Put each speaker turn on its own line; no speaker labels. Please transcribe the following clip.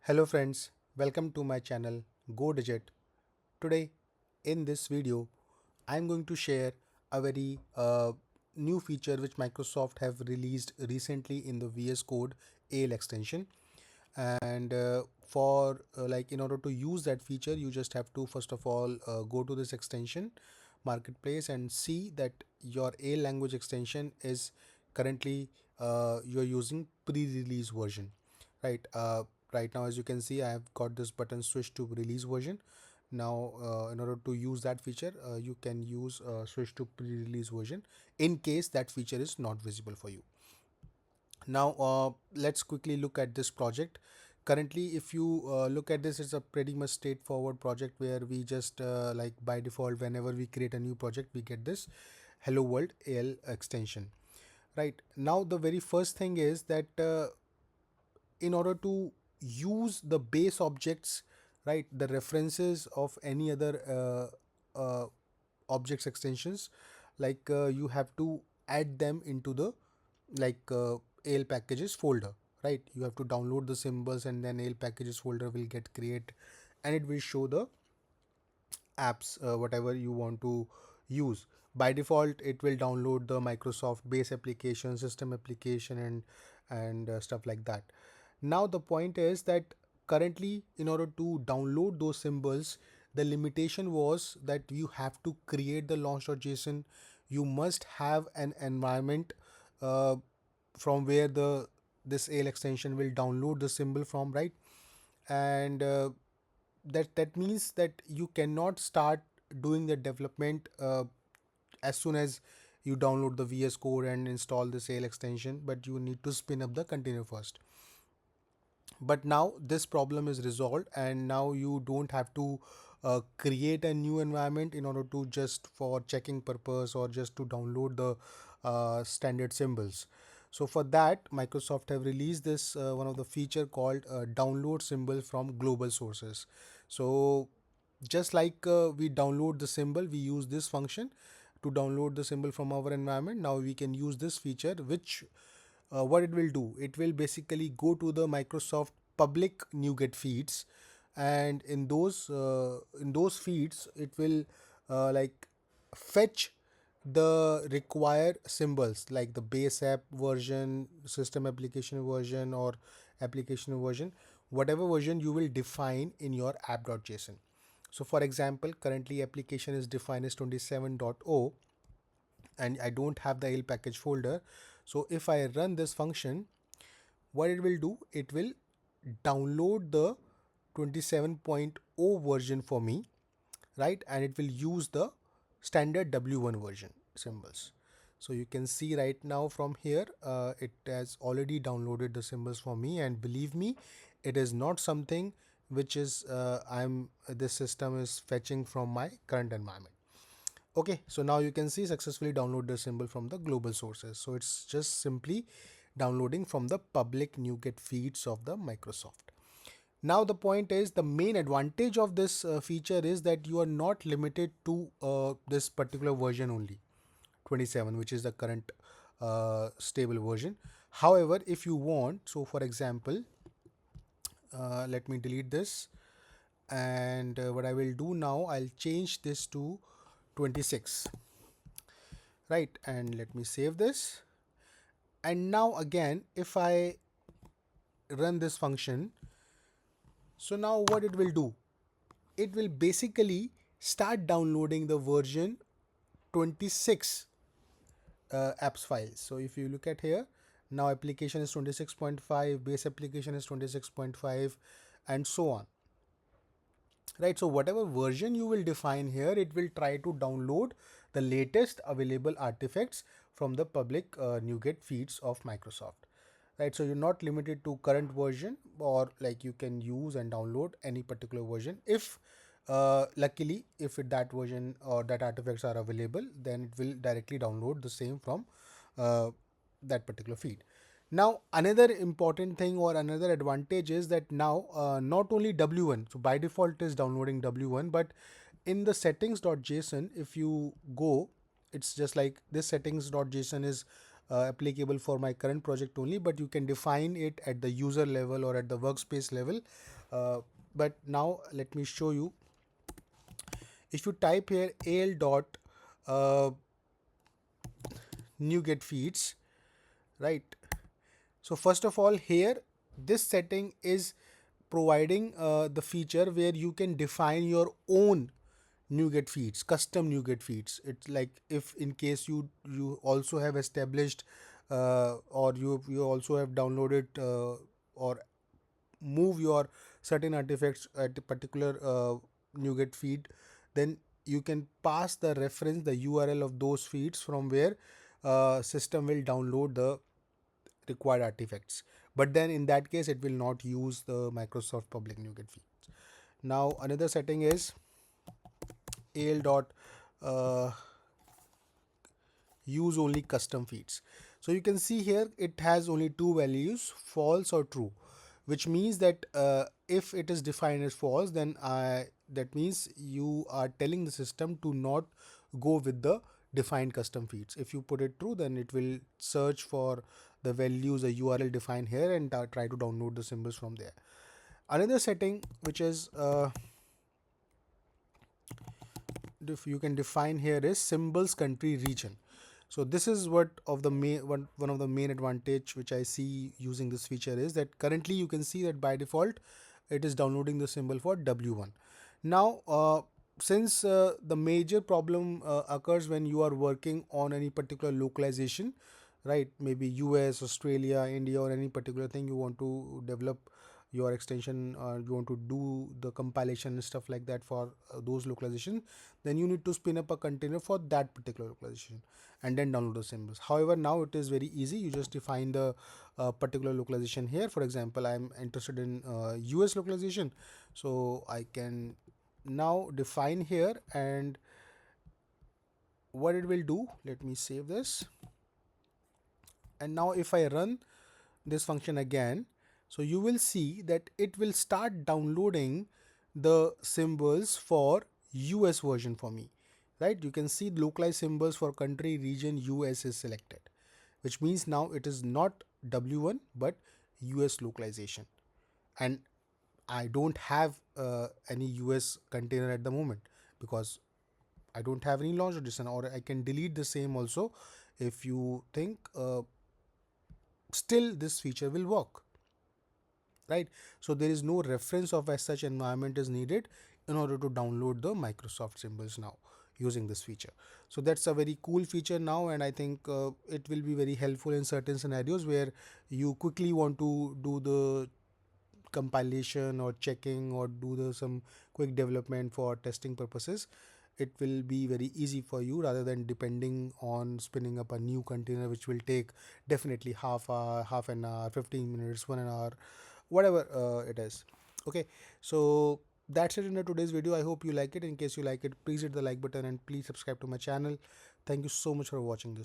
Hello friends, welcome to my channel Go Digit. Today in this video I'm going to share a very new feature which Microsoft have released recently in the VS Code AL extension. And for like in order to use that feature you just have to first of all go to this extension marketplace and see that your AL language extension is currently you're using pre-release version, right? Right now, as you can see, I have got this button switch to release version. Now in order to use that feature you can use switch to pre-release version in case that feature is not visible for you. Now let's quickly look at this project. Currently, if you look at this, it's a pretty much straightforward project where we just like by default, whenever we create a new project, we get this hello world AL extension. Right now, the very first thing is that in order to use the base objects, right, the references of any other objects extensions, like you have to add them into the like AL packages folder, right? You have to download the symbols and then AL packages folder will get create and it will show the apps whatever you want to use. By default it will download the Microsoft base application, system application, and stuff like that. Now the point is that currently in order to download those symbols, the limitation was that you have to create the launch.json. You must have an environment uh, from where the this AL extension will download the symbol from, right? And that means that you cannot start doing the development as soon as you download the VS Code and install the AL extension, but you need to spin up the container first. But now this problem is resolved and now you don't have to create a new environment in order to just for checking purpose or just to download the standard symbols. So for that Microsoft have released this one of the feature called download symbol from global sources. So just like we download the symbol, we use this function to download the symbol from our environment. Now we can use this feature, which what it will do, it will basically go to the Microsoft public NuGet feeds, and in those feeds it will like fetch the required symbols like the base app version, system application version, or application version, whatever version you will define in your app.json. So for example, currently application is defined as 27.0 and I don't have the AL package folder. So if I run this function, what it will do, it will download the 27.0 version for me, right? And it will use the standard W1 version symbols. So you can see right now from here, it has already downloaded the symbols for me, and believe me, it is not something which is this system is fetching from my current environment. Okay, so now you can see successfully download the symbol from the global sources. So it's just simply downloading from the public NuGet feeds of the Microsoft. Now the point is, the main advantage of this feature is that you are not limited to this particular version only, 27, which is the current stable version. However, if you want, so for example, let me delete this, and what I will do now, I'll change this to 26, right? And let me save this. And now again, if I run this function, so now what it will do, it will basically start downloading the version 26 apps files. So if you look at here, now application is 26.5, base application is 26.5, and so on, right? So whatever version you will define here, it will try to download the latest available artifacts from the public NuGet feeds of Microsoft, right? So you're not limited to current version, or like you can use and download any particular version. If luckily if that version or that artifacts are available, then it will directly download the same from that particular feed. Now another important thing or another advantage is that now not only W1, so by default is downloading W1, but in the settings.json, if you go, it's just like this settings.json is applicable for my current project only, but you can define it at the user level or at the workspace level But now let me show you. If you type here al dot uh, NuGet feeds, right? So first of all, here this setting is providing the feature where you can define your own NuGet feeds, custom NuGet feeds. It's like if in case you also have established or you also have downloaded or move your certain artifacts at a particular NuGet feed, then you can pass the reference, the URL of those feeds from where system will download the required artifacts. But then in that case, it will not use the Microsoft public NuGet feeds. Now another setting is al dot uh, use only custom feeds. So you can see here it has only two values, false or true, which means that if it is defined as false, then that means you are telling the system to not go with the defined custom feeds. If you put it true, then it will search for the values, a URL defined here, and try to download the symbols from there. Another setting which is you can define here is symbols country region. So this is what of the main one of the main advantage which I see using this feature is that currently you can see that by default it is downloading the symbol for W1. Now since the major problem occurs when you are working on any particular localization, right? Maybe US, Australia, India, or any particular thing you want to develop your extension, you want to do the compilation and stuff like that for those localization, then you need to spin up a container for that particular localization and then download the symbols. However, now it is very easy. You just define the particular localization here. For example, I'm interested in US localization, so I can now define here, and what it will do, let me save this. And now if I run this function again, so you will see that it will start downloading the symbols for US version for me, right? You can see localized symbols for country region US is selected, which means now it is not W1 but US localization. And I don't have any US container at the moment because I don't have any launch edition, or I can delete the same also if you think still this feature will work, right? So there is no reference of as such environment is needed in order to download the Microsoft symbols now using this feature. So that's a very cool feature now, and I think it will be very helpful in certain scenarios where you quickly want to do the compilation or checking or do the some quick development for testing purposes. It will be very easy for you rather than depending on spinning up a new container, which will take definitely half an hour, 15 minutes, 1 hour, whatever it is. Okay, so that's it in today's video. I hope you like it. In case you like it, please hit the like button and please subscribe to my channel. Thank you so much for watching this.